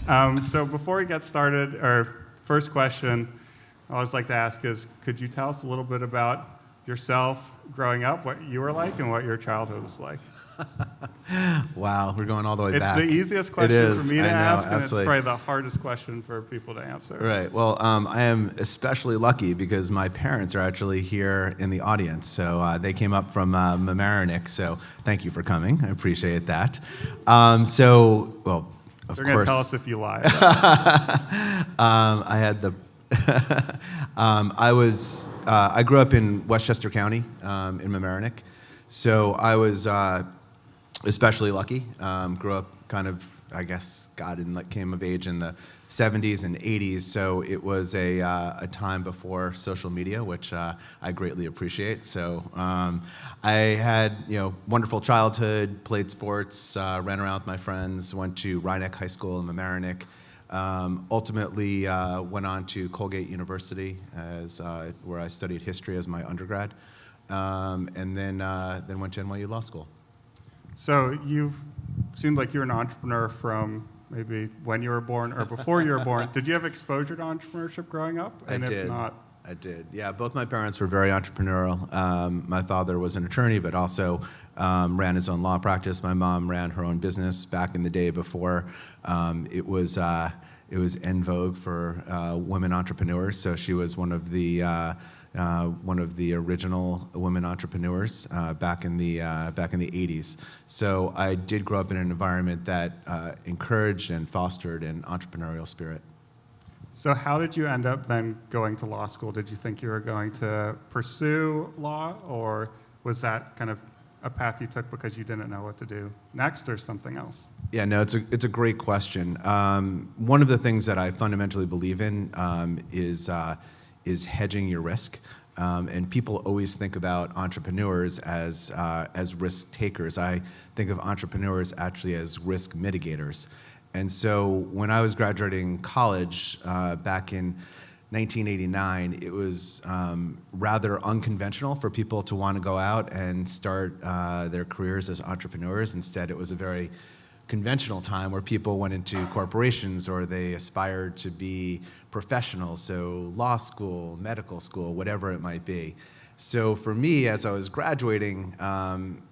So before we get started, our first question I always like to ask is, could you tell us a little bit about yourself growing up, what you were like, and what your childhood was like? Wow, we're going all the way back. It's the easiest question for me to ask, and absolutely. it's probably the hardest question for people to answer. Right. Well, I am especially lucky because my parents are actually here in the audience. So they came up from Mccartney. So thank you for coming. I appreciate that. Of They're course. going to tell us if you lied. I had the. I grew up in Westchester County in Mccartney. So I was especially lucky. Grew up kind of, I guess, came of age in the 70s and 80s. So it was a time before social media, which I greatly appreciate. So I had wonderful childhood, played sports, ran around with my friends, went to Rhinebeck High School in Mccartney. Ultimately went on to Colgate University where I studied history as my undergrad. And then went to NYU Law School. So you seemed like you were an entrepreneur from maybe when you were born or before you were born. Did you have exposure to entrepreneurship growing up? And I did. If not, I did. Yeah, both my parents were very entrepreneurial. My father was an attorney, but also ran his own law practice. My mom ran her own business back in the day before it was en vogue for women entrepreneurs. So she was one of the original women entrepreneurs back in the 80s. So I did grow up in an environment that encouraged and fostered an entrepreneurial spirit. So how did you end up then going to law school? Did you think you were going to pursue law, or was that kind of a path you took because you didn't know what to do next, or something else? Yeah, no, it's a great question. One of the things that I fundamentally believe in is hedging your risk. And people always think about entrepreneurs as risk takers. I think of entrepreneurs actually as risk mitigators. And so when I was graduating college back in 1989, it was rather unconventional for people to want to go out and start their careers as entrepreneurs. Instead, it was a very conventional time where people went into corporations or they aspired to be professionals, so law school, medical school, whatever it might be. So for me, as I was graduating,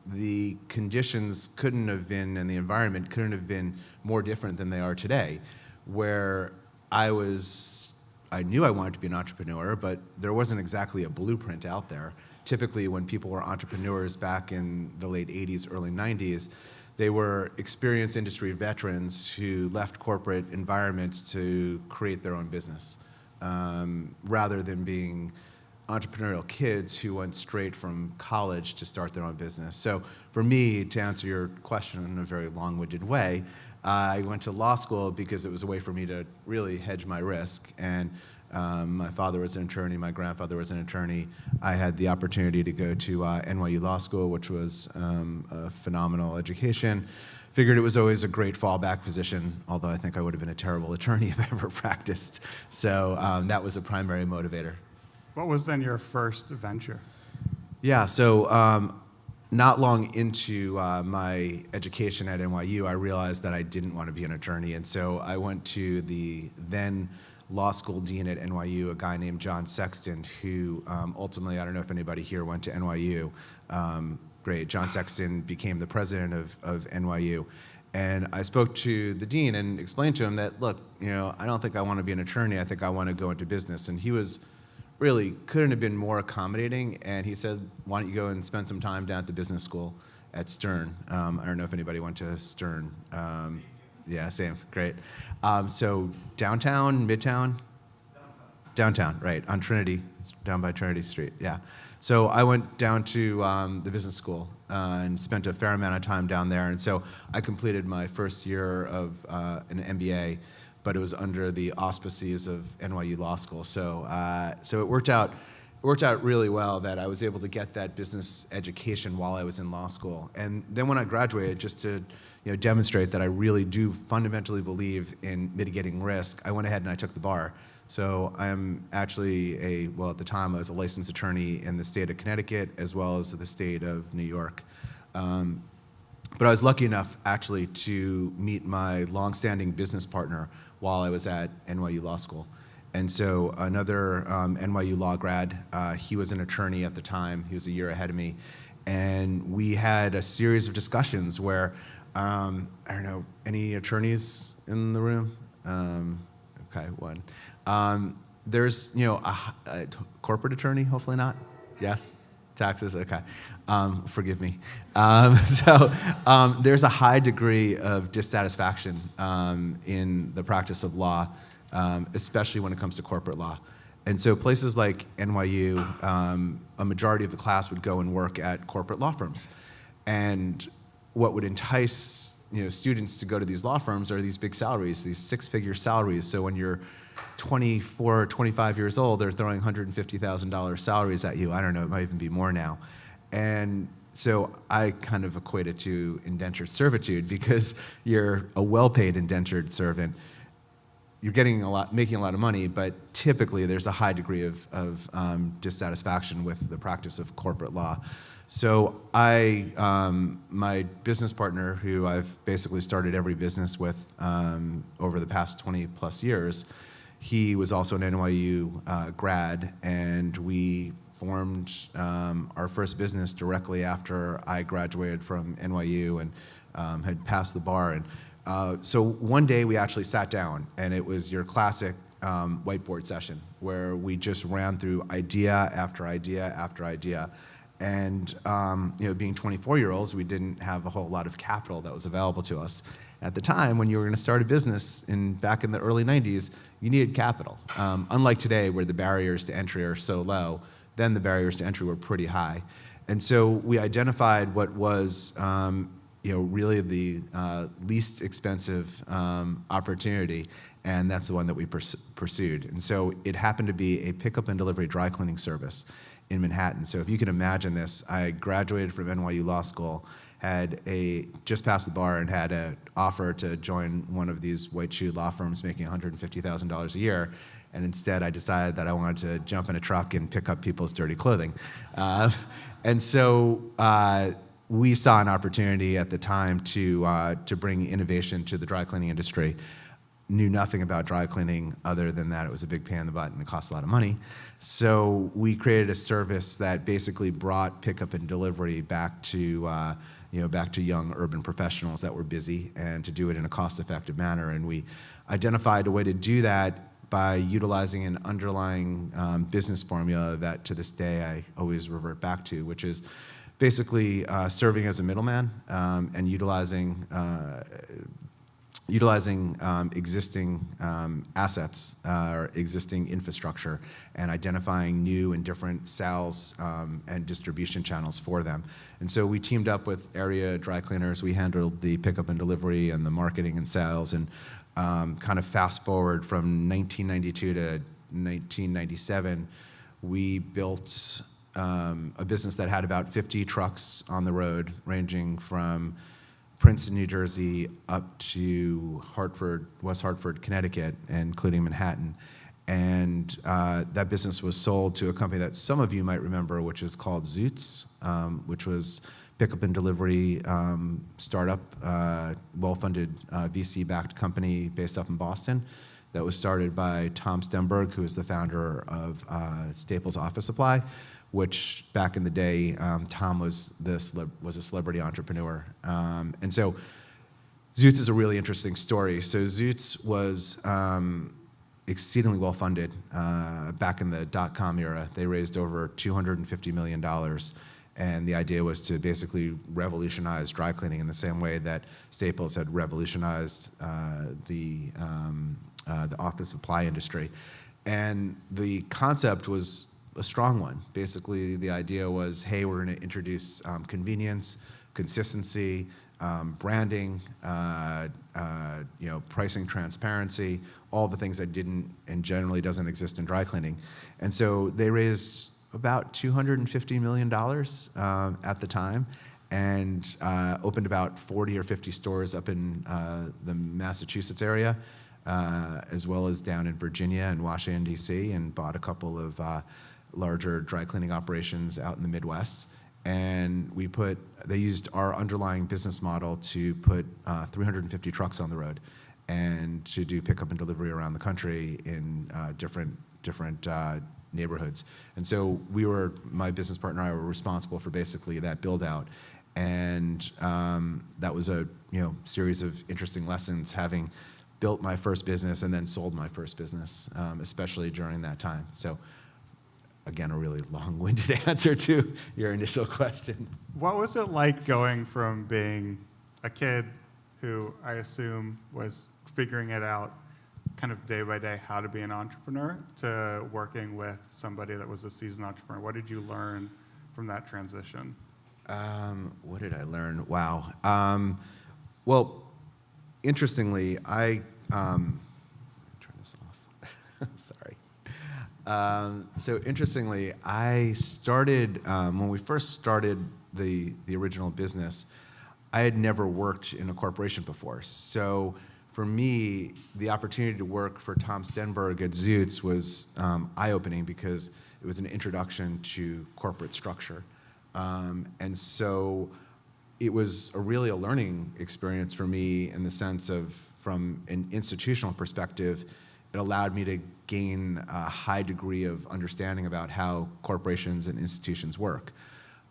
the conditions couldn't have been, and the environment couldn't have been more different than they are today, where I knew I wanted to be an entrepreneur, but there wasn't exactly a blueprint out there. Typically, when people were entrepreneurs back in the late 80s, early 90s, they were experienced industry veterans who left corporate environments to create their own business, rather than being entrepreneurial kids who went straight from college to start their own business. So for me, to answer your question in a very long-winded way, I went to law school because it was a way for me to really hedge my risk. And my father was an attorney, my grandfather was an attorney. I had the opportunity to go to NYU Law School, which was a phenomenal education. Figured it was always a great fallback position, although I think I would have been a terrible attorney if I ever practiced. So that was a primary motivator. What was then your first venture? Yeah, so not long into my education at NYU, I realized that I didn't want to be an attorney. And so I went to the then law school dean at NYU, a guy named John Sexton, who ultimately, I don't know if anybody here went to NYU. Great, John Sexton became the president of NYU. And I spoke to the dean and explained to him that, look, I don't think I want to be an attorney. I think I want to go into business. And he was really couldn't have been more accommodating. And he said, why don't you go and spend some time down at the business school at Stern. I don't know if anybody went to Stern. Yeah, same, great. So downtown, midtown? Downtown, right, on Trinity, down by Trinity Street, yeah. So I went down to the business school and spent a fair amount of time down there. And so I completed my first year of an MBA, but it was under the auspices of NYU Law School. So it worked out really well that I was able to get that business education while I was in law school. And then when I graduated, just to demonstrate that I really do fundamentally believe in mitigating risk, I went ahead and I took the bar. So I'm actually at the time I was a licensed attorney in the state of Connecticut as well as the state of New York. But I was lucky enough actually to meet my longstanding business partner while I was at NYU Law School. And so another NYU law grad, he was an attorney at the time. He was a year ahead of me. And we had a series of discussions where, I don't know, any attorneys in the room? Okay, one. There's, a corporate attorney, hopefully not? Yes? Taxes, okay. Forgive me. There's a high degree of dissatisfaction in the practice of law, especially when it comes to corporate law. And so places like NYU, a majority of the class would go and work at corporate law firms. And what would entice students to go to these law firms are these big salaries, these six-figure salaries. So when you're 24, 25 years old, they're throwing $150,000 salaries at you. I don't know, it might even be more now. And so I kind of equate it to indentured servitude, because you're a well-paid indentured servant. You're making a lot of money, but typically there's a high degree of dissatisfaction with the practice of corporate law. So my business partner, who I've basically started every business with over the past 20 plus years, he was also an NYU grad, and we formed our first business directly after I graduated from NYU and had passed the bar. And so one day we actually sat down, and it was your classic whiteboard session where we just ran through idea after idea after idea. And being 24-year-olds, we didn't have a whole lot of capital that was available to us. At the time, when you were going to start a business back in the early 90s, you needed capital. Unlike today, where the barriers to entry are so low, then the barriers to entry were pretty high. And so we identified what was really the least expensive opportunity, and that's the one that we pursued. And so it happened to be a pickup and delivery dry cleaning service in Manhattan. So if you can imagine this, I graduated from NYU Law School, just passed the bar, and had an offer to join one of these white-shoe law firms making $150,000 a year. And instead, I decided that I wanted to jump in a truck and pick up people's dirty clothing. And so we saw an opportunity at the time to bring innovation to the dry cleaning industry. Knew nothing about dry cleaning other than that it was a big pain in the butt and it cost a lot of money. So we created a service that basically brought pickup and delivery back to young urban professionals that were busy, and to do it in a cost-effective manner. And we identified a way to do that by utilizing an underlying business formula that to this day I always revert back to, which is basically serving as a middleman and utilizing existing assets or existing infrastructure, and identifying new and different sales and distribution channels for them. And so we teamed up with area dry cleaners. We handled the pickup and delivery and the marketing and sales, and kind of fast forward from 1992 to 1997, we built a business that had about 50 trucks on the road, ranging from Princeton, New Jersey, up to West Hartford, Connecticut, including Manhattan. And that business was sold to a company that some of you might remember, which is called Zoots, which was pickup and delivery startup, well-funded VC-backed company based up in Boston, that was started by Tom Stemberg, who is the founder of Staples Office Supply, which back in the day, Tom was a celebrity entrepreneur. And so Zoots is a really interesting story. So Zoots was exceedingly well-funded back in the dot-com era. They raised over $250 million. And the idea was to basically revolutionize dry cleaning in the same way that Staples had revolutionized the office supply industry. And the concept was a strong one. Basically, the idea was, hey, we're going to introduce convenience, consistency, branding, pricing transparency, all the things that didn't and generally doesn't exist in dry cleaning. And so they raised about $250 million at the time, and opened about 40 or 50 stores up in the Massachusetts area, as well as down in Virginia and Washington, D.C., and bought a couple of larger dry cleaning operations out in the Midwest. and they used our underlying business model to put 350 trucks on the road and to do pickup and delivery around the country in different neighborhoods. And so my business partner and I were responsible for basically that build out. And that was a series of interesting lessons, having built my first business and then sold my first business, especially during that time. So again, a really long-winded answer to your initial question. What was it like going from being a kid who I assume was figuring it out kind of day by day how to be an entrepreneur to working with somebody that was a seasoned entrepreneur? What did you learn from that transition? What did I learn? Wow. Well, interestingly, turn this off. Sorry. So interestingly, I started, when we first started the original business, I had never worked in a corporation before. So for me, the opportunity to work for Tom Stenberg at Zoots was eye-opening because it was an introduction to corporate structure. And so it was really a learning experience for me in the sense of, from an institutional perspective, it allowed me to gain a high degree of understanding about how corporations and institutions work.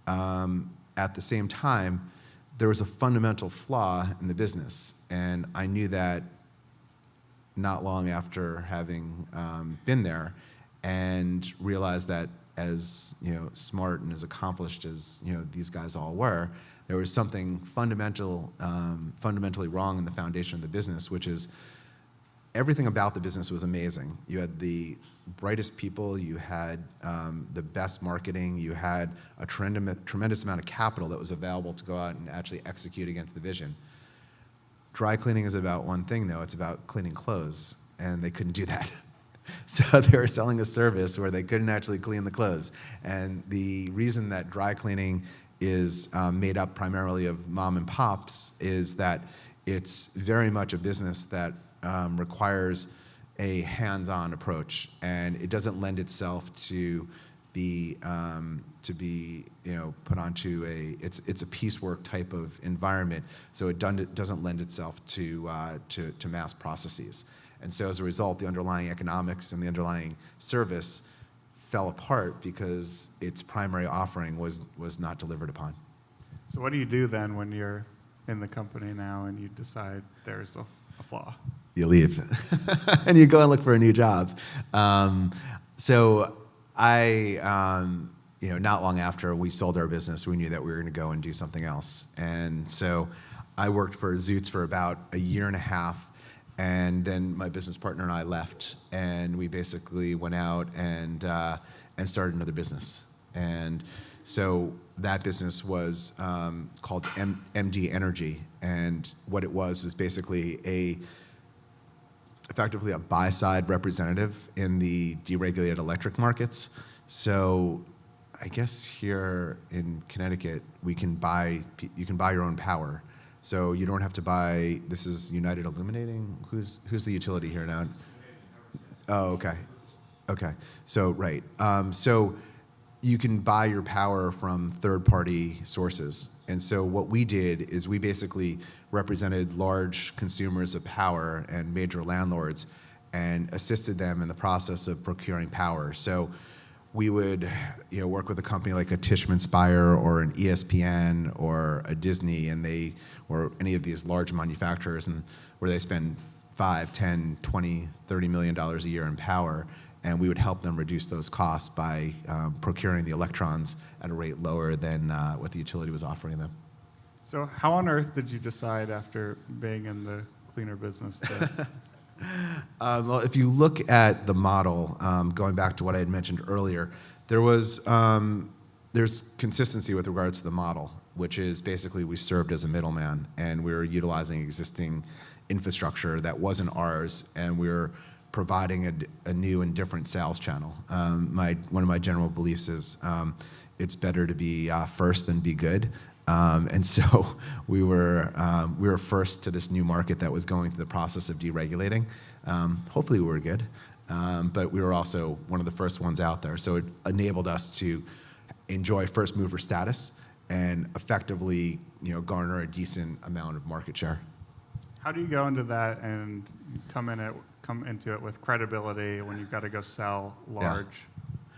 At the same time, there was a fundamental flaw in the business, and I knew that not long after having been there, and realized that as smart and as accomplished as these guys all were, there was something fundamentally wrong in the foundation of the business, which is everything about the business was amazing. You had the brightest people, you had the best marketing, you had a tremendous amount of capital that was available to go out and actually execute against the vision. Dry cleaning is about one thing, though. It's about cleaning clothes, and they couldn't do that. So they were selling a service where they couldn't actually clean the clothes. And the reason that dry cleaning is made up primarily of mom and pops is that it's very much a business that requires a hands-on approach, and it doesn't lend itself to be put onto it's a piecework type of environment, so it doesn't lend itself to mass processes. And so as a result, the underlying economics and the underlying service fell apart because its primary offering was not delivered upon. So what do you do then when you're in the company now and you decide there's a flaw? You leave and you go and look for a new job. So I, not long after we sold our business, we knew that we were going to go and do something else. And so I worked for Zoots for about a year and a half, and then my business partner and I left, and we basically went out and started another business. And so that business was called mdenergy, and what it was is basically effectively a buy-side representative in the deregulated electric markets. So I guess here in Connecticut, you can buy your own power. So you don't have to buy, this is United Illuminating? Who's the utility here now? Oh, okay. Okay, so right. So you can buy your power from third-party sources. And so what we did is we basically represented large consumers of power and major landlords and assisted them in the process of procuring power. So we would work with a company like a Tishman Speyer or an ESPN or a Disney, or any of these large manufacturers, and where they spend $5, 10, 20, $30 million a year in power, and we would help them reduce those costs by procuring the electrons at a rate lower than what the utility was offering them. So how on earth did you decide after being in the cleaner business to... Well, if you look at the model, going back to what I had mentioned earlier, there's consistency with regards to the model, which is basically we served as a middleman, and we were utilizing existing infrastructure that wasn't ours, and we were providing a new and different sales channel. One of my general beliefs is it's better to be first than be good. And so we were first to this new market that was going through the process of deregulating. Hopefully we were good, but we were also one of the first ones out there. So it enabled us to enjoy first mover status and effectively, garner a decent amount of market share. How do you go into that and come into it with credibility when you've got to go sell large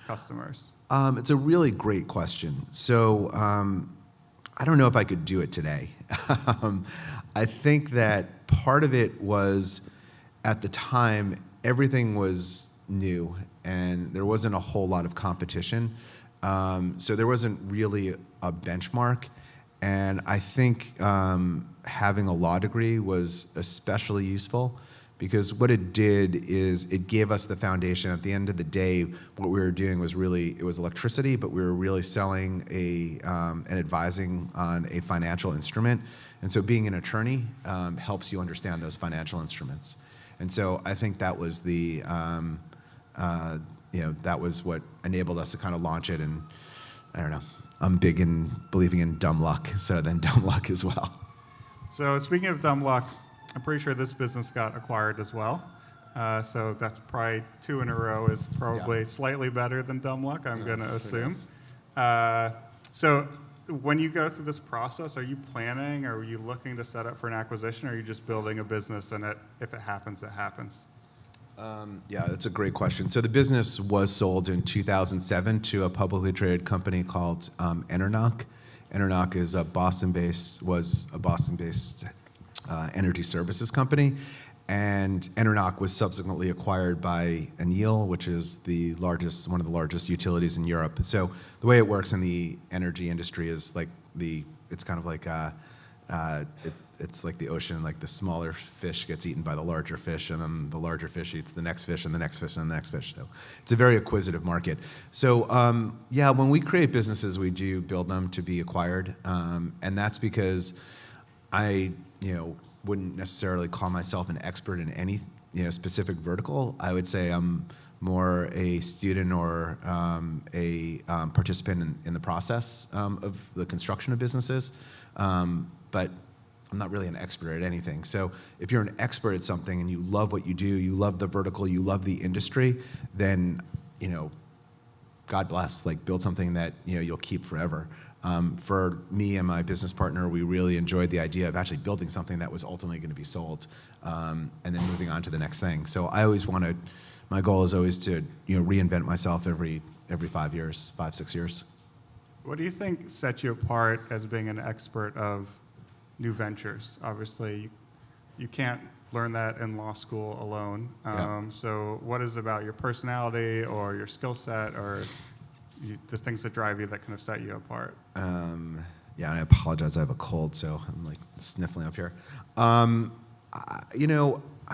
customers? It's a really great question. So I don't know if I could do it today. I think that part of it was, at the time, everything was new and there wasn't a whole lot of competition. So there wasn't really a benchmark. And I think having a law degree was especially useful, because what it did is it gave us the foundation. At the end of the day, what we were doing was it was electricity, but we were really selling and advising on a financial instrument. And so being an attorney helps you understand those financial instruments. And so I think that was that was what enabled us to kind of launch it. And I don't know, I'm big in believing in dumb luck, so then dumb luck as well. So speaking of dumb luck, I'm pretty sure this business got acquired as well. So that's probably 2 in a row is probably slightly better than dumb luck, I'm going to assume. So when you go through this process, are you planning, or are you looking to set up for an acquisition, or are you just building a business and if it happens, it happens? Yeah, that's a great question. So the business was sold in 2007 to a publicly traded company called Enernoc. Enernoc was a Boston-based energy services company, and Enernoc was subsequently acquired by Enel, which is one of the largest utilities in Europe. So the way it works in the energy industry is it's kind of like it's like the ocean. Like, the smaller fish gets eaten by the larger fish, and then the larger fish eats the next fish and the next fish and the next fish. So it's a very acquisitive market. So when we create businesses, we do build them to be acquired, and that's because I wouldn't necessarily call myself an expert in any specific vertical. I would say I'm more a student or a participant in the process of the construction of businesses, but I'm not really an expert at anything. So if you're an expert at something and you love what you do, you love the vertical, you love the industry, then God bless, build something that you'll keep forever. For me and my business partner, we really enjoyed the idea of actually building something that was ultimately going to be sold, and then moving on to the next thing. So my goal is always to reinvent myself every 5 years, 5-6 years. What do you think sets you apart as being an expert of new ventures? Obviously, you can't learn that in law school alone. So what is it about your personality or your skill set or the things that drive you that kind of set you apart? Yeah, I apologize. I have a cold, so I'm sniffling up here. I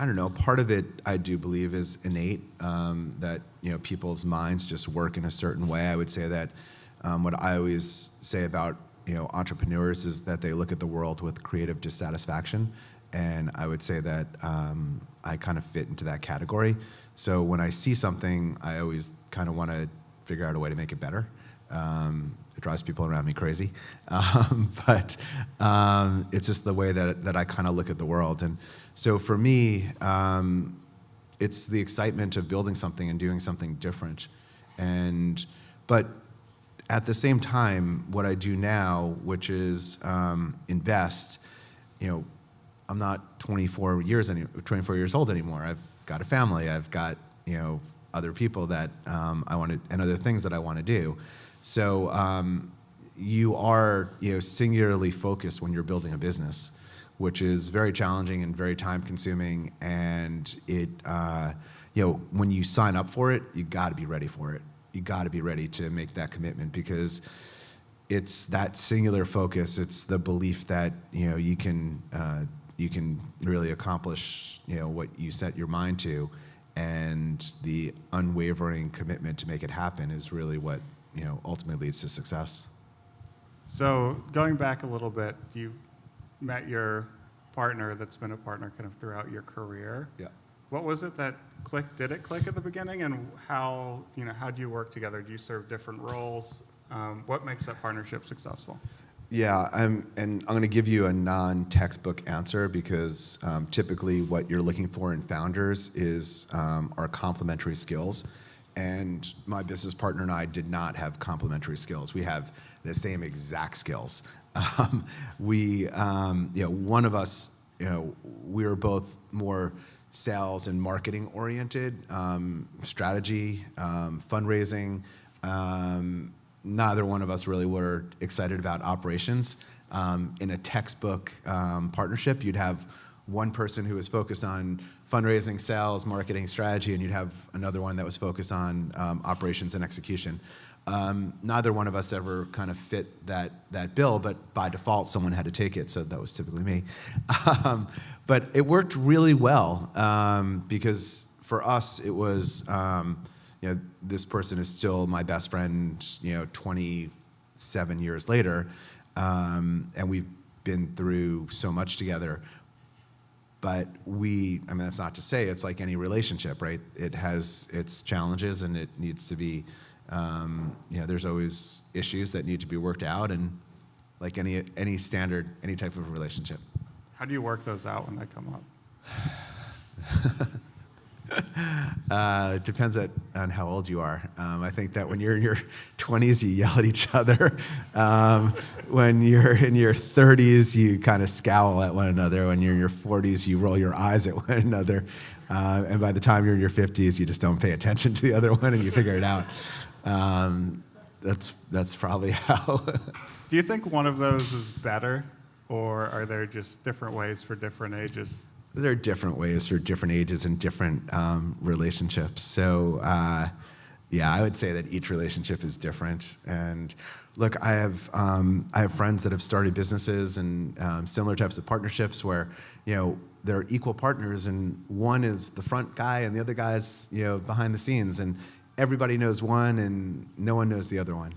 don't know. Part of it, I do believe, is innate, that people's minds just work in a certain way. I would say that what I always say about entrepreneurs is that they look at the world with creative dissatisfaction, and I would say that I kind of fit into that category. So when I see something, I always kind of want to figure out a way to make it better. It drives people around me crazy, but it's just the way that I kind of look at the world. And so for me, it's the excitement of building something and doing something different. But at the same time, what I do now, which is invest, I'm not 24 years old anymore. I've got a family. I've got other people that I want to, and other things that I want to do. So you are singularly focused when you're building a business, which is very challenging and very time consuming. And it when you sign up for it, you got to be ready for it. You got to be ready to make that commitment, because it's that singular focus. It's the belief that you can really accomplish what you set your mind to, and the unwavering commitment to make it happen is really what ultimately leads to success. So going back a little bit, you met your partner that's been a partner kind of throughout your career. Yeah. What was it that clicked? Did it click at the beginning? And how do you work together? Do you serve different roles? What makes that partnership successful? Yeah, and I'm going to give you a non-textbook answer, because typically what you're looking for in founders is our complementary skills. And my business partner and I did not have complementary skills. We have the same exact skills. One of us, we were both more sales and marketing oriented, strategy, fundraising. Neither one of us really were excited about operations. In a textbook partnership, you'd have one person who was focused on fundraising, sales, marketing, strategy, and you'd have another one that was focused on operations and execution. Neither one of us ever kind of fit that bill, but by default, someone had to take it, so that was typically me. But it worked really well because for us, it was, this person is still my best friend, 27 years later, and we've been through so much together. But that's not to say it's like any relationship, right? It has its challenges and it needs to be, there's always issues that need to be worked out, and like any standard, any type of relationship. How do you work those out when they come up? It depends on how old you are. I think that when you're in your 20s, you yell at each other. When you're in your 30s, you kind of scowl at one another. When you're in your 40s, you roll your eyes at one another. And by the time you're in your 50s, you just don't pay attention to the other one and you figure it out. That's probably how. Do you think one of those is better, or are there just different ways for different ages? There are different ways for different ages and different relationships. So, I would say that each relationship is different. And look, I have friends that have started businesses and similar types of partnerships where, they're equal partners, and one is the front guy and the other guy's, behind the scenes, and everybody knows one and no one knows the other one.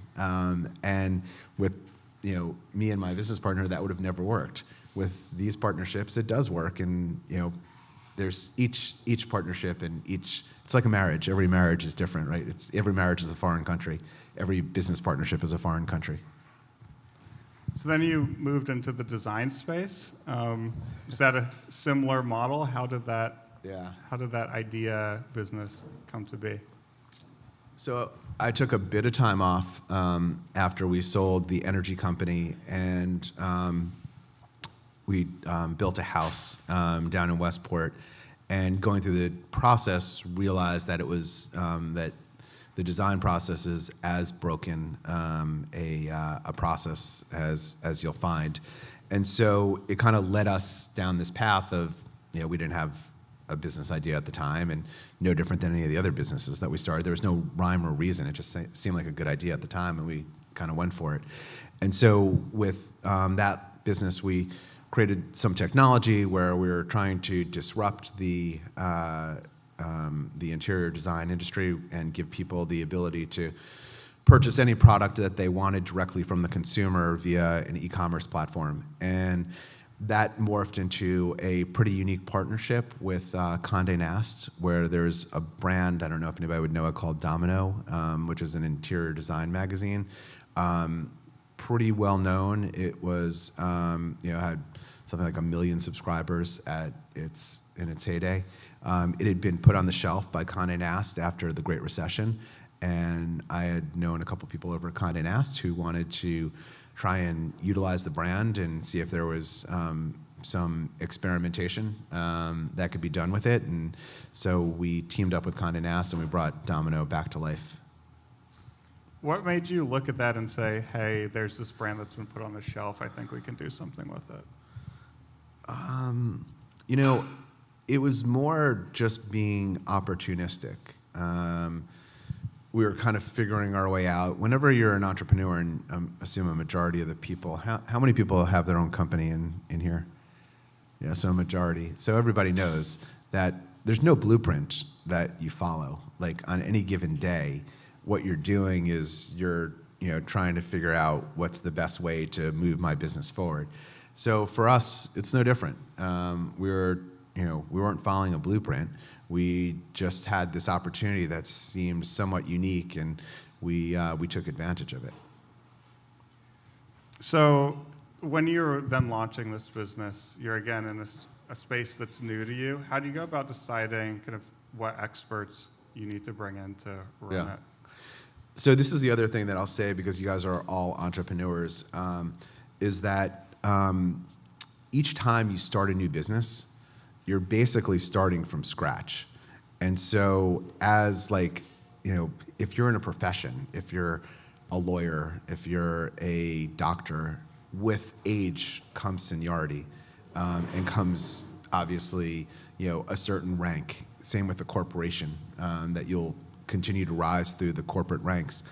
And with, me and my business partner, that would have never worked. With these partnerships, it does work, and there's each partnership and it's like a marriage. Every marriage is different, right? Every marriage is a foreign country. Every business partnership is a foreign country. So then you moved into the design space. Is that a similar model? How did that idea business come to be? So I took a bit of time off after we sold the energy company, and we built a house down in Westport, and going through the process, realized that it was that the design process is as broken a process as you'll find. And so it kind of led us down this path of, we didn't have a business idea at the time, and no different than any of the other businesses that we started. There was no rhyme or reason. It just seemed like a good idea at the time, and we kind of went for it. And so with that business, we created some technology where we were trying to disrupt the interior design industry and give people the ability to purchase any product that they wanted directly from the consumer via an e-commerce platform. And that morphed into a pretty unique partnership with Condé Nast, where there's a brand, I don't know if anybody would know it, called Domino, which is an interior design magazine. Pretty well known. It was, had something like 1 million subscribers in its heyday. It had been put on the shelf by Condé Nast after the Great Recession, and I had known a couple people over at Condé Nast who wanted to try and utilize the brand and see if there was some experimentation that could be done with it. And so we teamed up with Condé Nast and we brought Domino back to life. What made you look at that and say, hey, there's this brand that's been put on the shelf, I think we can do something with it? It was more just being opportunistic. We were kind of figuring our way out. Whenever you're an entrepreneur, and I assume a majority of the people, how many people have their own company in here? Yeah, so a majority. So everybody knows that there's no blueprint that you follow. Like on any given day, what you're doing is you're trying to figure out what's the best way to move my business forward. So for us, it's no different. We weren't following a blueprint. We just had this opportunity that seemed somewhat unique, and we took advantage of it. So when you're then launching this business, you're again in a space that's new to you. How do you go about deciding kind of what experts you need to bring in to run it? So this is the other thing that I'll say, because you guys are all entrepreneurs, is that each time you start a new business, you're basically starting from scratch. And so as if you're in a profession, if you're a lawyer, if you're a doctor, with age comes seniority, and comes obviously, a certain rank. Same with a corporation, that you'll continue to rise through the corporate ranks.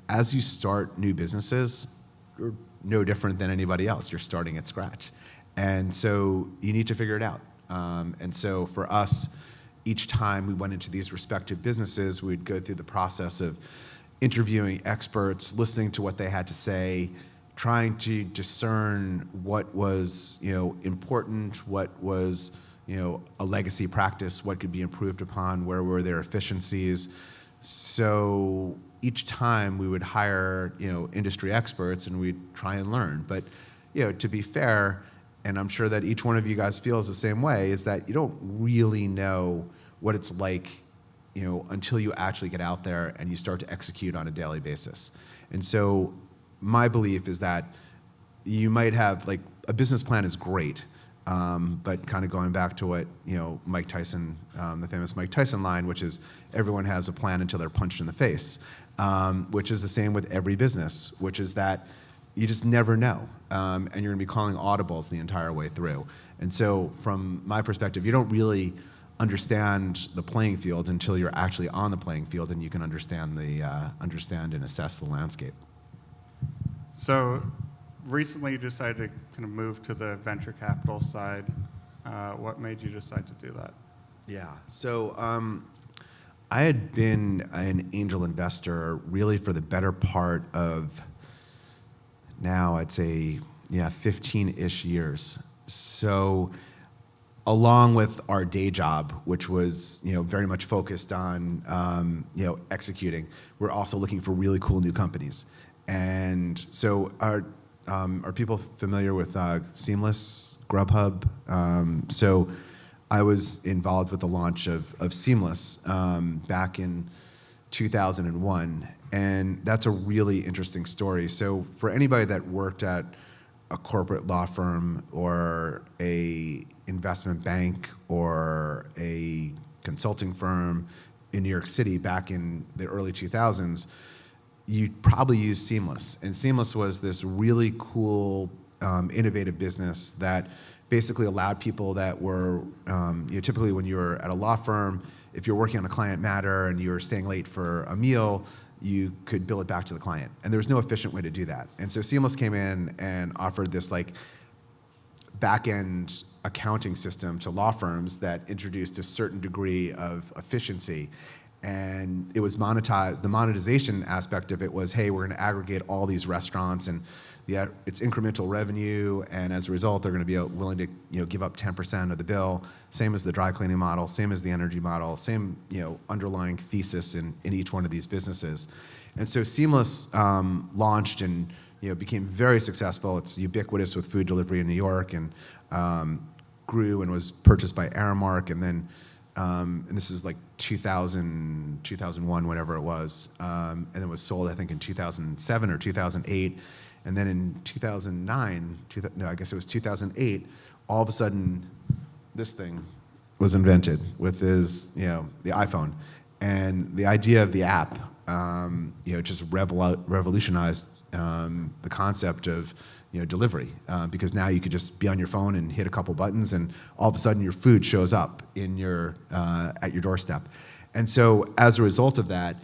As you start new businesses, you're no different than anybody else. You're starting at scratch. And so you need to figure it out. And so for us, each time we went into these respective businesses, we'd go through the process of interviewing experts, listening to what they had to say, trying to discern what was, important, what was, a legacy practice, what could be improved upon, where were their efficiencies. So each time we would hire, industry experts, and we'd try and learn. But, to be fair, and I'm sure that each one of you guys feels the same way, is that you don't really know what it's like, until you actually get out there and you start to execute on a daily basis. And so my belief is that you might have, a business plan is great, but kind of going back to what, Mike Tyson, the famous Mike Tyson line, which is everyone has a plan until they're punched in the face, which is the same with every business, which is that you just never know, and you're gonna be calling audibles the entire way through. And so from my perspective, you don't really understand the playing field until you're actually on the playing field, and you can understand and assess the landscape. So recently you decided to kind of move to the venture capital side. What made you decide to do that? Yeah, so I had been an angel investor really for the better part of, now I'd say, 15-ish years. So along with our day job, which was, very much focused on, executing, we're also looking for really cool new companies. And so are people familiar with Seamless, Grubhub? So I was involved with the launch of Seamless back in 2001, and that's a really interesting story. So for anybody that worked at a corporate law firm or a investment bank or a consulting firm in New York City back in the early 2000s, you probably used Seamless. And Seamless was this really cool, innovative business that basically allowed people that were, typically when you were at a law firm, if you're working on a client matter and you were staying late for a meal, you could bill it back to the client. And there was no efficient way to do that. And so Seamless came in and offered this back-end accounting system to law firms that introduced a certain degree of efficiency. And it was monetized. The monetization aspect of it was, hey, we're going to aggregate all these restaurants, and it's incremental revenue, and as a result, they're going to be willing to give up 10% of the bill. Same as the dry cleaning model, same as the energy model, same underlying thesis in each one of these businesses. And so Seamless launched and became very successful. It's ubiquitous with food delivery in New York, and grew and was purchased by Aramark, and then and this is 2001, whatever it was, and then was sold, I think, in 2007 or 2008. And then in 2009, I guess it was 2008, all of a sudden, this thing was invented with the iPhone. And the idea of the app, just revolutionized the concept of delivery, because now you could just be on your phone and hit a couple buttons, and all of a sudden your food shows up in at your doorstep. And so as a result of that,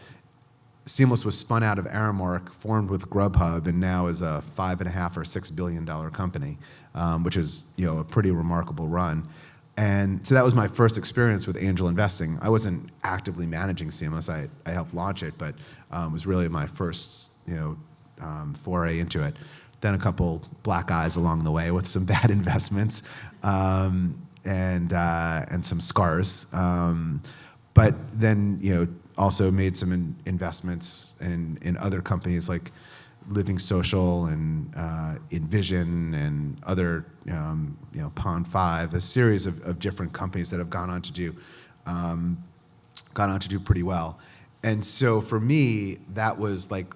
Seamless was spun out of Aramark, formed with Grubhub, and now is a $5.5 or $6 billion company, which is a pretty remarkable run. And so that was my first experience with angel investing. I wasn't actively managing Seamless. I helped launch it, but it was really my first foray into it. Then a couple black eyes along the way with some bad investments, and some scars. But then also made some investments in other companies like Living Social and InVision and other Pond5, a series of different companies that have gone on to do pretty well. And so for me, that was like,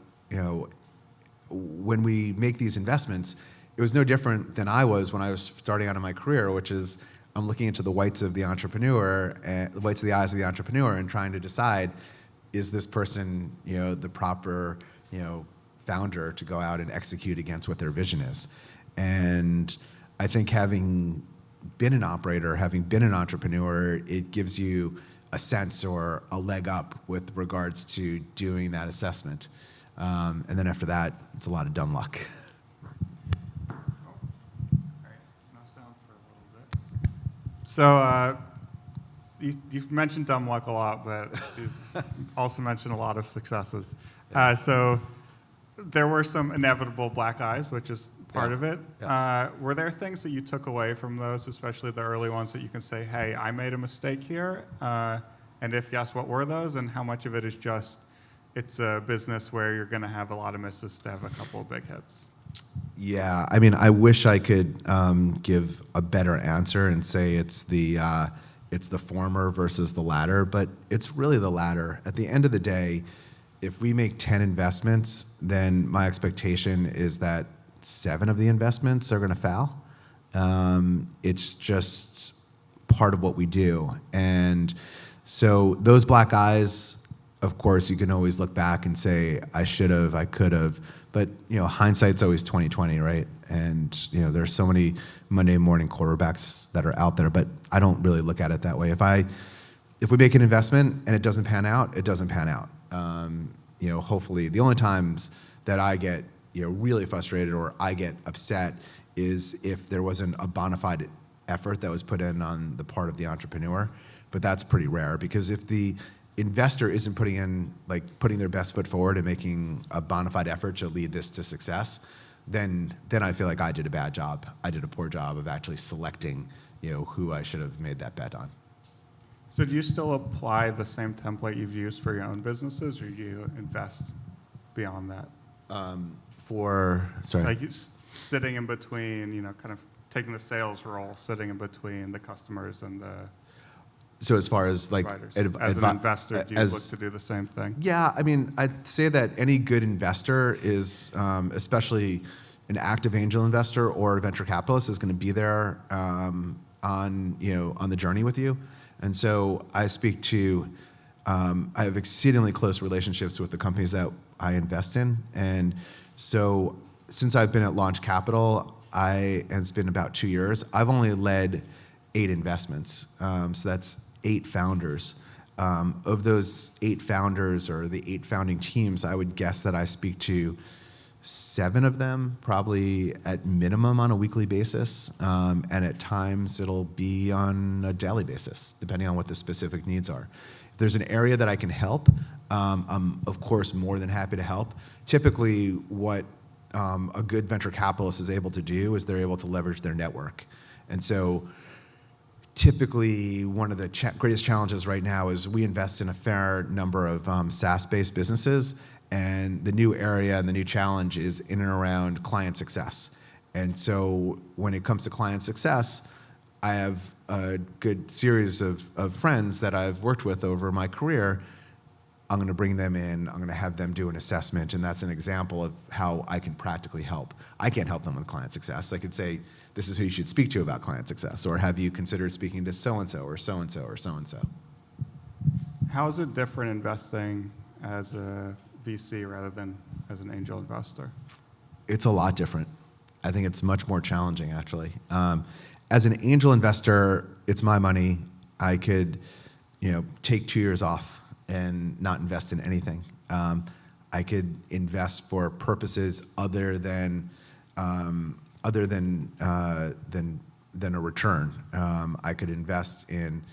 when we make these investments, it was no different than I was when I was starting out in my career, which is I'm looking into the whites of the entrepreneur, the whites of the eyes of the entrepreneur, and trying to decide, is this person, the proper, founder to go out and execute against what their vision is. And I think having been an operator, having been an entrepreneur, it gives you a sense or a leg up with regards to doing that assessment. And then after that, it's a lot of dumb luck. So you've mentioned dumb luck a lot, but you've also mentioned a lot of successes. So there were some inevitable black eyes, which is part of it. Were there things that you took away from those, especially the early ones, that you can say, hey, I made a mistake here? And if yes, what were those? And how much of it is just, it's a business where you're going to have a lot of misses to have a couple of big hits? Yeah, I mean, I wish I could give a better answer and say it's the former versus the latter, but it's really the latter. At the end of the day, if we make 10 investments, then my expectation is that 7 of the investments are going to fail. It's just part of what we do. And so those black eyes, of course, you can always look back and say, I should have, I could have. But hindsight's always 20/20, right? And there's so many Monday morning quarterbacks that are out there, but I don't really look at it that way. If we make an investment and it doesn't pan out, it doesn't pan out. Hopefully, the only times that I get really frustrated or I get upset is if there wasn't a bona fide effort that was put in on the part of the entrepreneur. But that's pretty rare, because if the investor isn't putting their best foot forward and making a bona fide effort to lead this to success, then I feel like I did a bad job. I did a poor job of actually selecting, who I should have made that bet on. So do you still apply the same template you've used for your own businesses, or do you invest beyond that? Sorry. Like sitting in between, kind of taking the sales role, sitting in between the customers and the So as far as like as an investor, do you look to do the same thing? Yeah, I mean, I'd say that any good investor is, especially an active angel investor or a venture capitalist, is going to be there on the journey with you. And so I speak to, I have exceedingly close relationships with the companies that I invest in. And so since I've been at LaunchCapital, and it's been about 2 years, I've only led 8 investments. So that's 8 founders. Of those 8 founders, or the 8 founding teams, I would guess that I speak to 7 of them, probably at minimum on a weekly basis, and at times it'll be on a daily basis, depending on what the specific needs are. If there's an area that I can help, I'm of course more than happy to help. Typically, what a good venture capitalist is able to do is they're able to leverage their network. And so typically, one of the greatest challenges right now is we invest in a fair number of SaaS-based businesses, and the new area and the new challenge is in and around client success. And so when it comes to client success, I have a good series of friends that I've worked with over my career. I'm going to bring them in, I'm going to have them do an assessment, and that's an example of how I can practically help. I can't help them with client success. I could say, this is who you should speak to about client success, or have you considered speaking to so-and-so or so-and-so or so-and-so? How is it different investing as a VC rather than as an angel investor? It's a lot different. I think it's much more challenging, actually. As an angel investor, it's my money. I could, take 2 years off and not invest in anything. I could invest for purposes other than a return. I could invest in,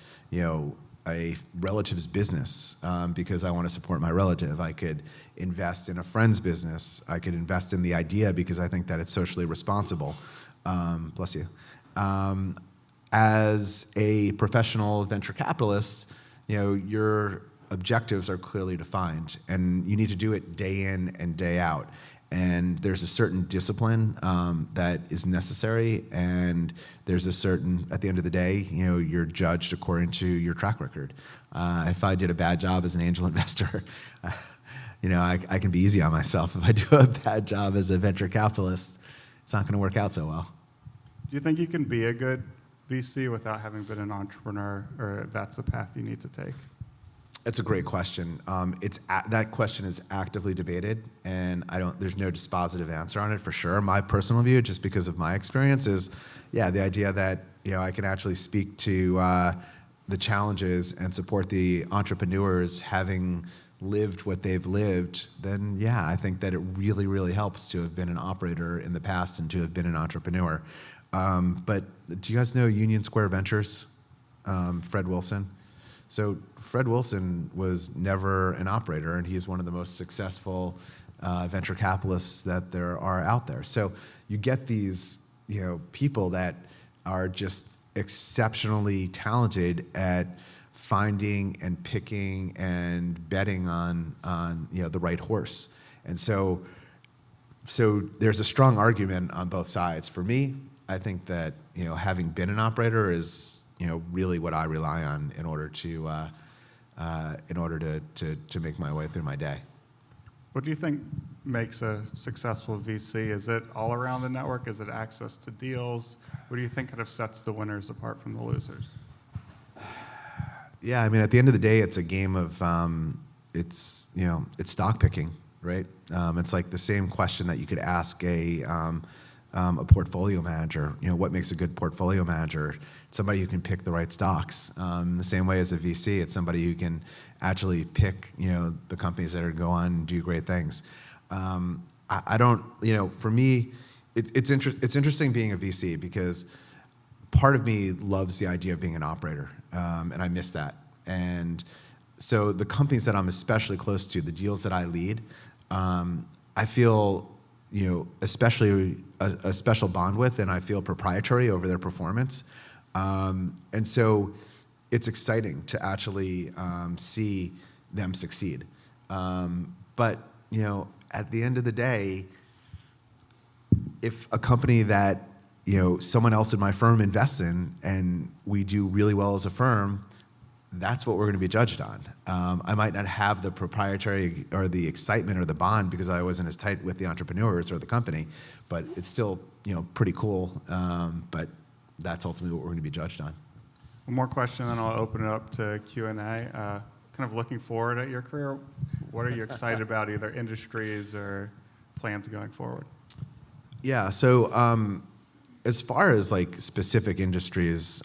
a relative's business because I want to support my relative. I could invest in a friend's business. I could invest in the idea because I think that it's socially responsible. Bless you. As a professional venture capitalist, your objectives are clearly defined, and you need to do it day in and day out. And there's a certain discipline that is necessary, and there's a certain, at the end of the day, you're judged according to your track record. If I did a bad job as an angel investor, I can be easy on myself. If I do a bad job as a venture capitalist, it's not going to work out so well. Do you think you can be a good VC without having been an entrepreneur, or that's a path you need to take? That's a great question. That question is actively debated, and there's no dispositive answer on it for sure. My personal view, just because of my experience, is the idea that I can actually speak to the challenges and support the entrepreneurs having lived what they've lived. Then I think that it really, really helps to have been an operator in the past and to have been an entrepreneur. But do you guys know Union Square Ventures? Fred Wilson. So Fred Wilson was never an operator, and he's one of the most successful venture capitalists that there are out there. So you get these people that are just exceptionally talented at finding and picking and betting on the right horse. And so there's a strong argument on both sides. For me, I think that having been an operator is really what I rely on in order to make my way through my day. What do you think makes a successful VC? Is it all around the network? Is it access to deals? What do you think kind of sets the winners apart from the losers? Yeah, I mean, at the end of the day, it's a game of it's stock picking, right? It's like the same question that you could ask a portfolio manager. What makes a good portfolio manager? Somebody who can pick the right stocks. The same way as a VC, it's somebody who can actually pick the companies that are going to go on and do great things. I don't, for me, it's interesting being a VC because part of me loves the idea of being an operator, and I miss that. And so the companies that I'm especially close to, the deals that I lead, I feel especially a special bond with, and I feel proprietary over their performance. And so it's exciting to actually see them succeed. But at the end of the day, if a company that someone else in my firm invests in and we do really well as a firm, that's what we're going to be judged on. I might not have the proprietary or the excitement or the bond because I wasn't as tight with the entrepreneurs or the company, but it's still pretty cool. But that's ultimately what we're going to be judged on. One more question, then I'll open it up to Q&A. Kind of looking forward at your career, what are you excited about, either industries or plans going forward? Yeah, so as far as like specific industries,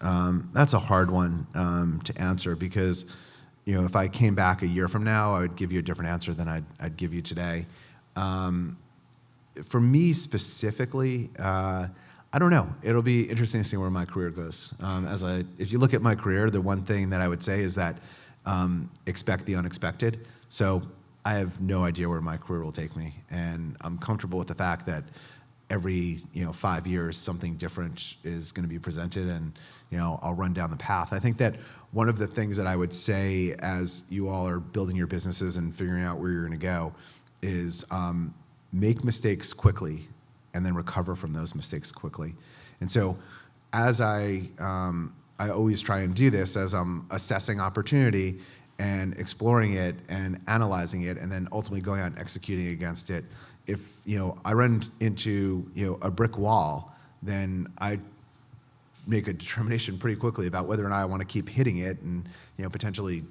that's a hard one to answer because if I came back a year from now, I would give you a different answer than I'd give you today. For me specifically, I don't know. It'll be interesting to see where my career goes. If you look at my career, the one thing that I would say is that expect the unexpected. So I have no idea where my career will take me, and I'm comfortable with the fact that every 5 years something different is going to be presented, and I'll run down the path. I think that one of the things that I would say as you all are building your businesses and figuring out where you're going to go is make mistakes quickly and then recover from those mistakes quickly. And so as I always try and do this as I'm assessing opportunity and exploring it and analyzing it and then ultimately going out and executing against it. If I run into a brick wall, then I make a determination pretty quickly about whether or not I want to keep hitting it and potentially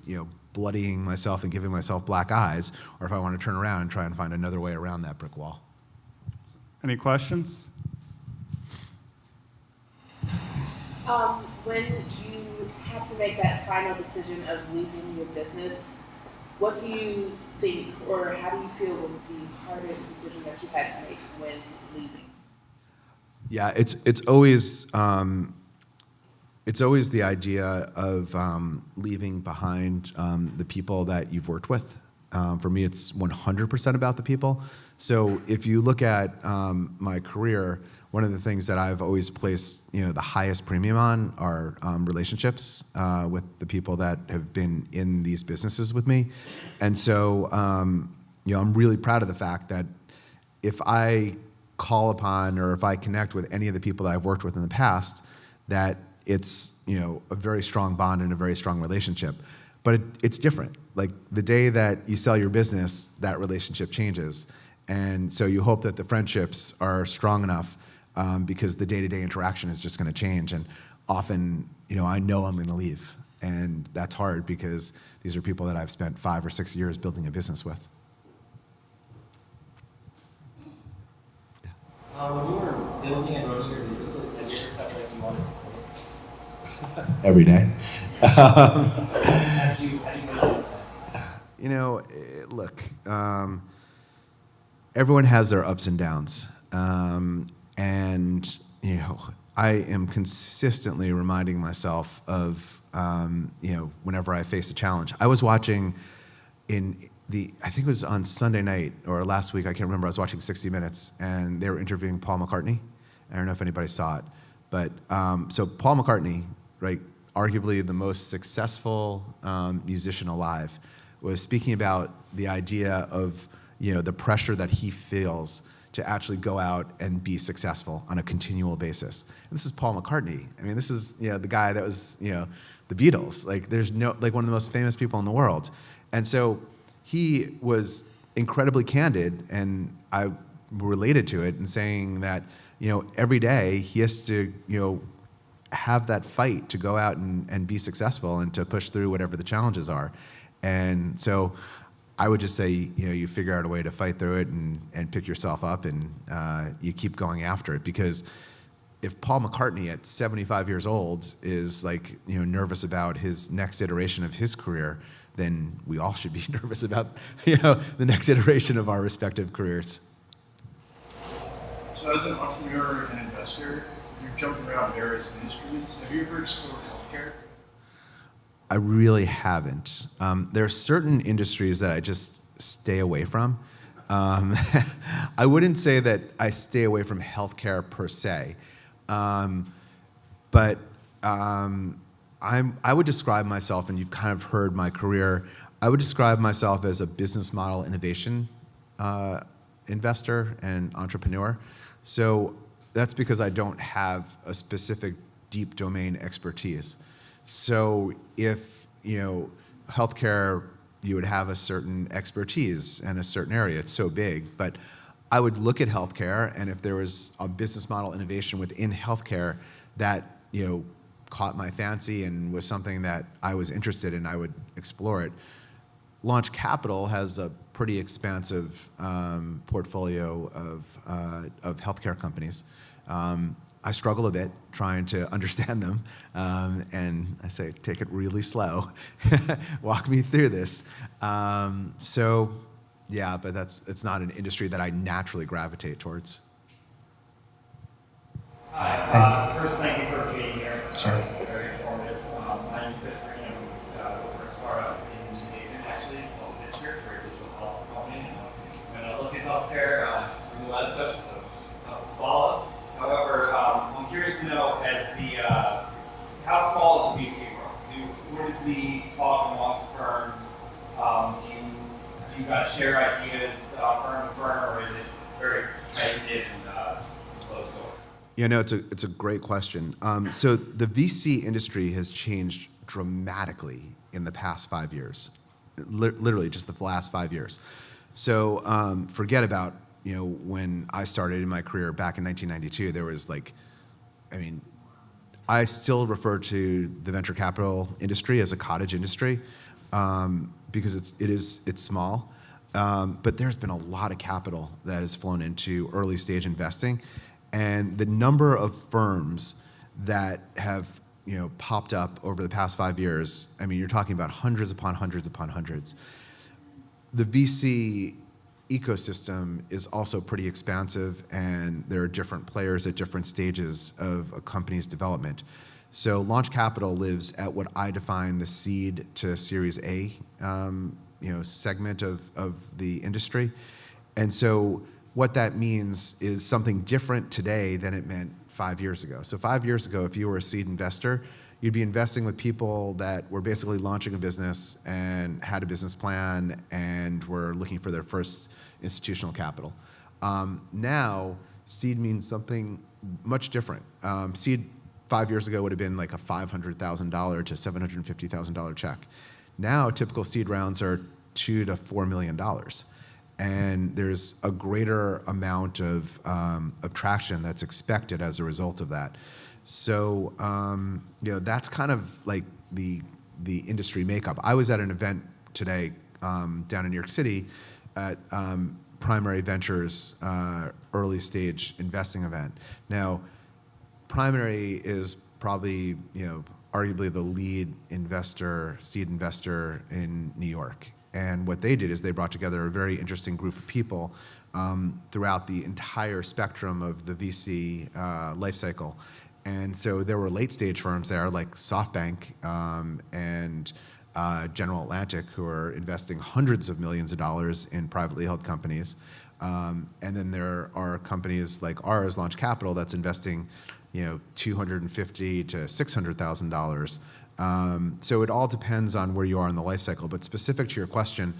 bloodying myself and giving myself black eyes, or if I want to turn around and try and find another way around that brick wall. Any questions? When you had to make that final decision of leaving your business, what do you think, or how do you feel was the hardest decision that you had to make when leaving? Yeah, it's always the idea of leaving behind the people that you've worked with. For me, it's 100% about the people. So if you look at my career, one of the things that I've always placed the highest premium on are relationships with the people that have been in these businesses with me. And so I'm really proud of the fact that if I call upon or if I connect with any of the people that I've worked with in the past, that it's, you know, a very strong bond and a very strong relationship. But it's different. Like the day that you sell your business, that relationship changes. And so you hope that the friendships are strong enough because the day-to-day interaction is just going to change. And often, you know I'm going to leave. And that's hard because these are people that I've spent 5 or 6 years building a business with. When you were building and running your businesses, have you ever felt like you wanted to quit? Every day. How did you go about that? You know, look, everyone has their ups and downs. And, you know, I am consistently reminding myself of, you know, whenever I face a challenge. I was watching I think it was on Sunday night or last week, I can't remember, I was watching 60 Minutes and they were interviewing Paul McCartney. I don't know if anybody saw it, but so Paul McCartney, right, arguably the most successful musician alive, was speaking about the idea of, you know, the pressure that he feels to actually go out and be successful on a continual basis. And this is Paul McCartney. I mean, this is, you know, the guy that was, you know, the Beatles. Like, there's no, like, one of the most famous people in the world. And so he was incredibly candid, and I related to it in saying that, you know, every day he has to, you know, have that fight to go out and be successful and to push through whatever the challenges are. And so I would just say, you know, you figure out a way to fight through it and pick yourself up and you keep going after it. Because if Paul McCartney at 75 years old is like, you know, nervous about his next iteration of his career, then we all should be nervous about, you know, the next iteration of our respective careers. So as an entrepreneur and investor, you've jumped around various industries. Have you ever explored healthcare? I really haven't. There are certain industries that I just stay away from. I wouldn't say that I stay away from healthcare per se, but I would describe myself, and you've kind of heard my career, I would describe myself as a business model innovation investor and entrepreneur. So that's because I don't have a specific deep domain expertise. So if, you know, healthcare, you would have a certain expertise in a certain area. It's so big, but I would look at healthcare, and if there was a business model innovation within healthcare that, you know, caught my fancy and was something that I was interested in, I would explore it. LaunchCapital has a pretty expansive portfolio of healthcare companies. I struggle a bit trying to understand them, and I say, take it really slow. Walk me through this. So, yeah, but it's not an industry that I naturally gravitate towards. Hi. First, thank you for being here. Sure. Very informative. My name is Chris Green. We're a startup in New Haven, actually, called Hedging. We're a digital health company. When I look at healthcare, we will ask questions of follow. However, I'm curious to know, how small is the VC world? What is the talk amongst firms? Do you guys share ideas firm to firm, or is it very tight-knit and closed door? Yeah, no, it's a great question. So the VC industry has changed dramatically in the past 5 years, literally just the last 5 years. So forget about, you know, when I started in my career back in 1992, there was like, I mean, I still refer to the venture capital industry as a cottage industry because it's small, but there's been a lot of capital that has flown into early stage investing. And the number of firms that have, you know, popped up over the past 5 years, I mean, you're talking about hundreds upon hundreds upon hundreds. The VC ecosystem is also pretty expansive, and there are different players at different stages of a company's development. So LaunchCapital lives at what I define the seed to Series A, you know, segment of the industry. And so what that means is something different today than it meant 5 years ago. So 5 years ago, if you were a seed investor, you'd be investing with people that were basically launching a business and had a business plan and were looking for their first institutional capital. Now, seed means something much different. Seed 5 years ago would have been like a $500,000 to $750,000 check. Now, typical seed rounds are $2 to $4 million, and there's a greater amount of traction that's expected as a result of that. So, that's kind of like the industry makeup. I was at an event today down in New York City at Primary Ventures early stage investing event. Now, Primary is probably, arguably the lead investor, seed investor in New York. And what they did is they brought together a very interesting group of people throughout the entire spectrum of the VC life cycle. And so there were late stage firms there like SoftBank and General Atlantic, who are investing hundreds of millions of dollars in privately held companies. And then there are companies like ours, LaunchCapital, that's investing $250,000 to $600,000. So it all depends on where you are in the life cycle. But specific to your question,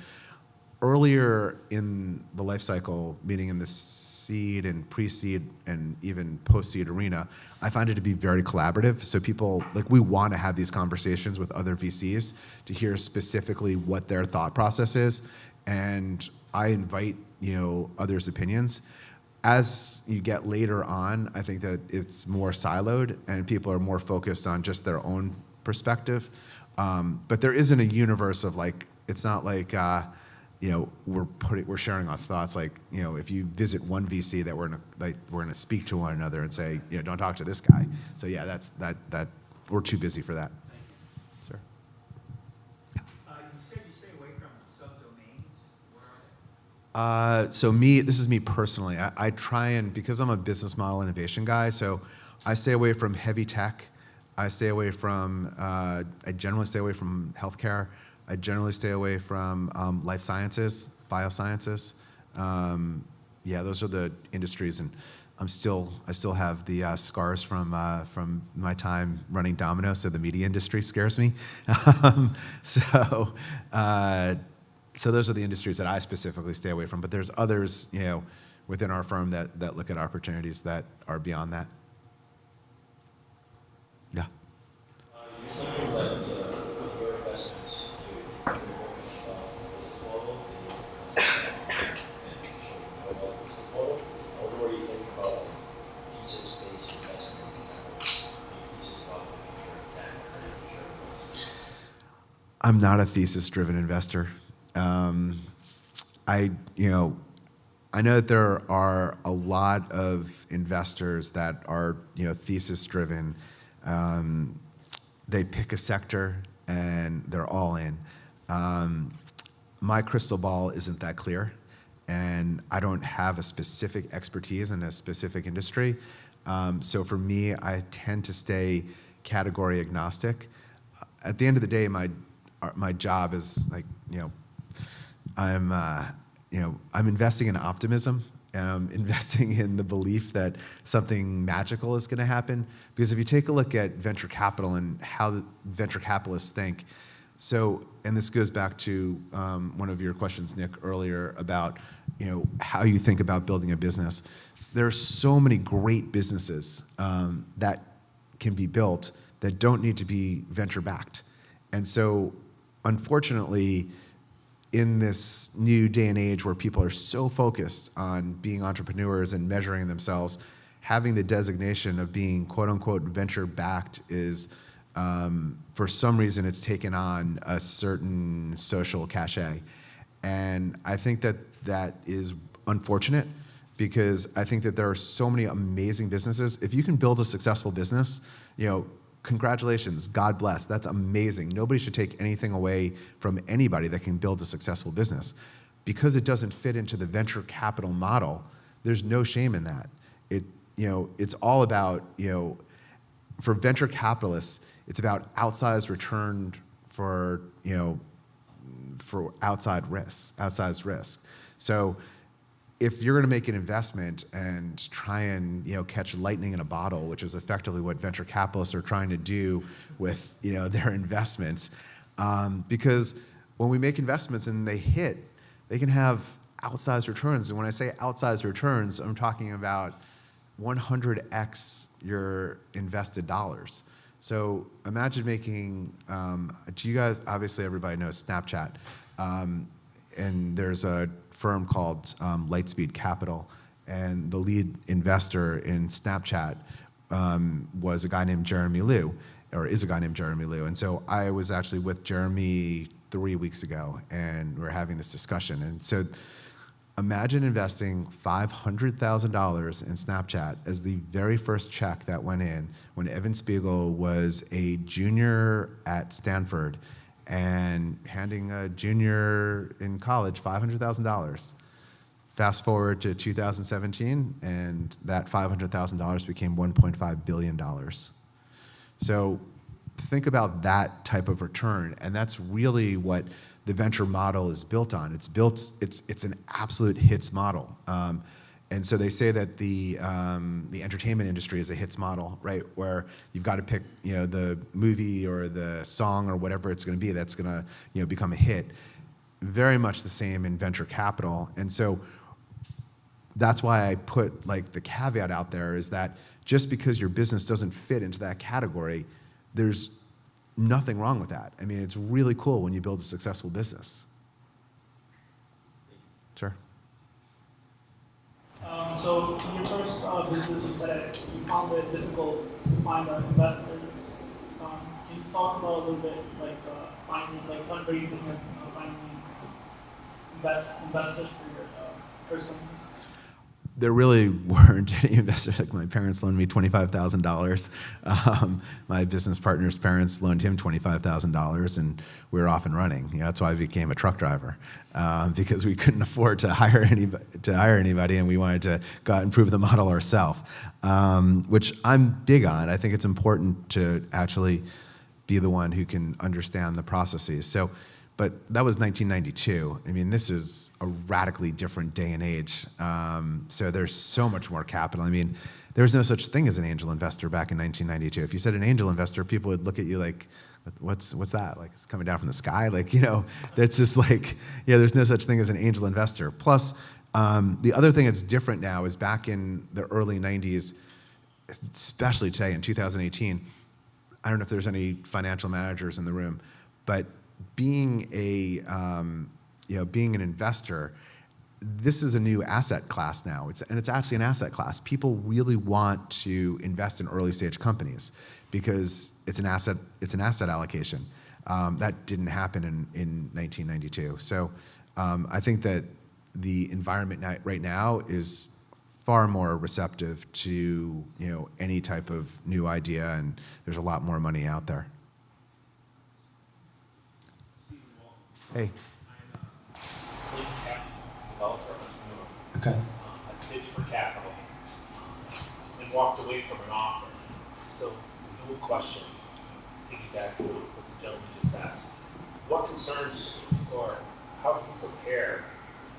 earlier in the life cycle, meaning in the seed and pre-seed and even post-seed arena, I find it to be very collaborative. So people, we want to have these conversations with other VCs to hear specifically what their thought process is. And I invite, others' opinions. As you get later on, I think that it's more siloed and people are more focused on just their own perspective. But there isn't a universe of it's not like, we're sharing our thoughts. If you visit one VC that we're gonna speak to one another and say, don't talk to this guy. So yeah, that we're too busy for that. Sure. You said you stay away from subdomains. Where are they? So this is me personally. I try and, because I'm a business model innovation guy, so I stay away from heavy tech. I stay away from, I generally stay away from healthcare. I generally stay away from life sciences, biosciences. Those are the industries, and I still have the scars from my time running Domino, so the media industry scares me. So those are the industries that I specifically stay away from. But there's others, within our firm that look at opportunities that are beyond that. Yeah. You said you let your investments to business model and show you about the business model. Or do you think about thesis-based investment, thesis about the future of tech or the future of business? I'm not a thesis-driven investor. I know that there are a lot of investors that are, thesis-driven. They pick a sector and they're all in. My crystal ball isn't that clear, and I don't have a specific expertise in a specific industry. So for me, I tend to stay category agnostic. At the end of the day, my job is I'm investing in optimism. I'm investing in the belief that something magical is going to happen. Because if you take a look at venture capital and how venture capitalists think, and this goes back to one of your questions, Nick, earlier about how you think about building a business. There are so many great businesses that can be built that don't need to be venture backed. And so, unfortunately, in this new day and age where people are so focused on being entrepreneurs and measuring themselves, having the designation of being quote unquote venture backed is, for some reason, it's taken on a certain social cachet. And I think that is unfortunate, because I think that there are so many amazing businesses. If you can build a successful business, congratulations, God bless, that's amazing. Nobody should take anything away from anybody that can build a successful business. Because it doesn't fit into the venture capital model, there's no shame in that. It's all about, for venture capitalists, it's about outsized return for outsized risk. So if you're going to make an investment and try and catch lightning in a bottle, which is effectively what venture capitalists are trying to do with their investments, because when we make investments and they hit, they can have outsized returns. And when I say outsized returns, I'm talking about 100x your invested dollars. So imagine making, do you guys, obviously everybody knows Snapchat, and there's a firm called Lightspeed Capital, and the lead investor in Snapchat was a guy named Jeremy Liu, or is a guy named Jeremy Liu. And so I was actually with Jeremy 3 weeks ago, and we were having this discussion. And so imagine investing $500,000 in Snapchat as the very first check that went in when Evan Spiegel was a junior at Stanford and handing a junior in college $500,000. Fast forward to 2017, and that $500,000 became $1.5 billion. So think about that type of return, and that's really what the venture model is built on. It's an absolute hits model. And so they say that the entertainment industry is a hits model, right? Where you've got to pick, the movie or the song or whatever it's going to be that's going to, become a hit. Very much the same in venture capital. And so that's why I put the caveat out there is that just because your business doesn't fit into that category, there's nothing wrong with that. I mean, it's really cool when you build a successful business. Sure. So in your first business, you said you found it difficult to find investors. Can you talk about a little bit finding fundraising and finding investors for your first business? There really weren't any investors. My parents loaned me $25,000. My business partner's parents loaned him $25,000, and we were off and running. That's why I became a truck driver, because we couldn't afford to hire anybody, and we wanted to go out and prove the model ourselves, which I'm big on. I think it's important to actually be the one who can understand the processes. But that was 1992. I mean, this is a radically different day and age. So there's so much more capital. I mean, there was no such thing as an angel investor back in 1992. If you said an angel investor, people would look at you like, what's that? Like, it's coming down from the sky? That's just there's no such thing as an angel investor. Plus, the other thing that's different now is back in the early 90s, especially today in 2018, I don't know if there's any financial managers in the room, but being an investor, this is a new asset class now. It's actually an asset class. People really want to invest in early stage companies because it's an asset allocation. That didn't happen in 1992. So I think that the environment right now is far more receptive to any type of new idea, and there's a lot more money out there. Hey. I'm a clean tech developer entrepreneur. Okay. I pitched for capital and walked away from an offer. So, no question, piggybacking on what the gentleman just asked. What concerns or how do you prepare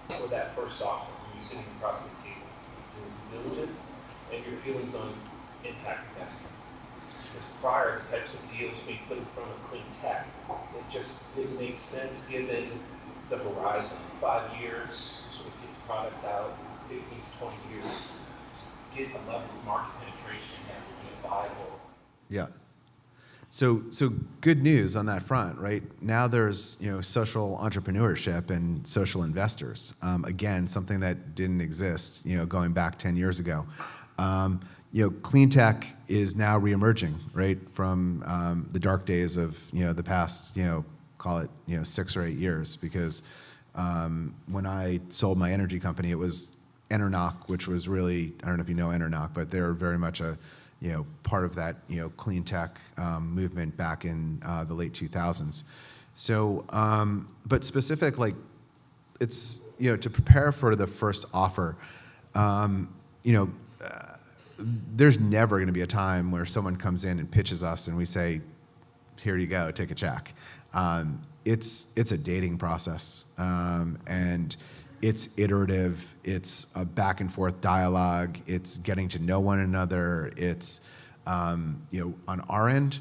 for that first offer when you're sitting across the table? Your due diligence and your feelings on impact investing. Because prior, the types of deals being put in front of clean tech, it just didn't make sense given the horizon. 5 years, sort of get the product out, 15 to 20 years, to get a level of market penetration and be viable. Yeah. So good news on that front, right? Now there's social entrepreneurship and social investors. Again, something that didn't exist going back 10 years ago. Clean tech is now reemerging, right, from the dark days of the past call it 6 or 8 years, because when I sold my energy company, it was Enernoc, which was really, I don't know if you know Enernoc, but they're very much a part of that clean tech movement back in the late 2000s. So, but specific, it's to prepare for the first offer. There's never going to be a time where someone comes in and pitches us and we say, here you go, take a check. It's a dating process, and it's iterative. It's a back and forth dialogue. It's getting to know one another. It's, on our end,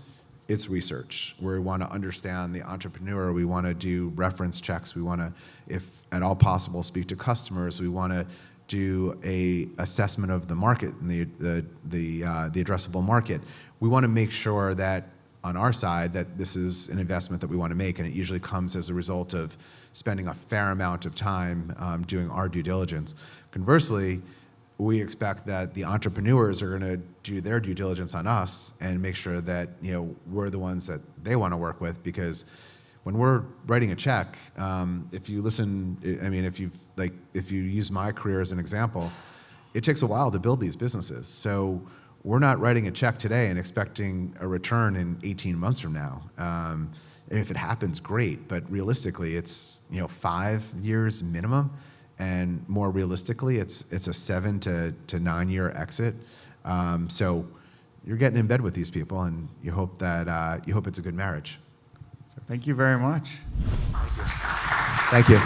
it's research. We want to understand the entrepreneur. We want to do reference checks. We want to, if at all possible, speak to customers. We want to do a assessment of the market and the addressable market. We want to make sure that on our side that this is an investment that we want to make, and it usually comes as a result of spending a fair amount of time doing our due diligence. Conversely, we expect that the entrepreneurs are going to do their due diligence on us and make sure that we're the ones that they want to work with, because when we're writing a check, if you listen, I mean, if you use my career as an example, it takes a while to build these businesses. So we're not writing a check today and expecting a return in 18 months from now. And if it happens, great. But realistically, it's 5 years minimum, and more realistically, it's a 7 to 9 year exit. So you're getting in bed with these people, and you hope it's a good marriage. Thank you very much. Thank you.